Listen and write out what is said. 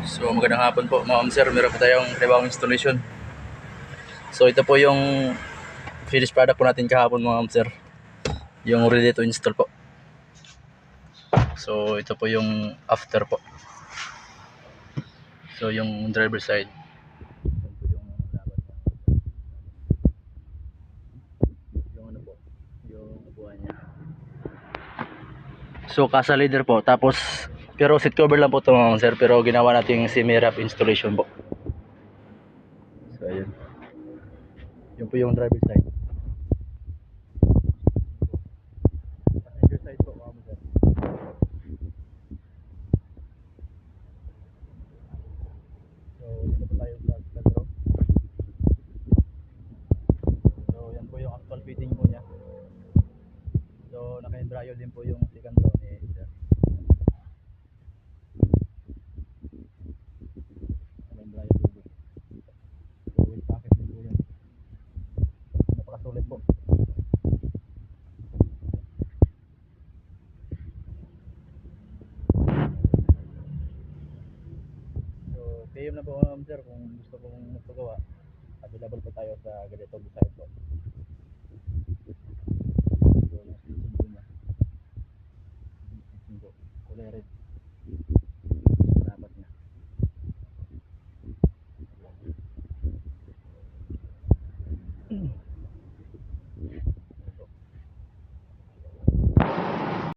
So magandang hapon po mga sir, meron po tayong tribawang installation. So ito po yung finished product po natin kahapon mga sir, yung ready to install po. So ito po yung after po. So yung driver side, ito po yung laban niya. Yung ano po, yung upuan niya. So kasa leader po, tapos pero seat cover lang po ito mga sir, pero ginawa natin yung semi-wrap installation po. So ayun, yun po yung driver side. Passenger side po mga sir. So dito po tayo sa Pedro. So yan po yung actual fitting po niya. So naka-embryo din po yung second row ni sir. Naka-embryo tubig. So with packet din po yun. Napakasulit po. So PM na po sir kung gusto pong magpagawa. Available po tayo sa ganitong site po.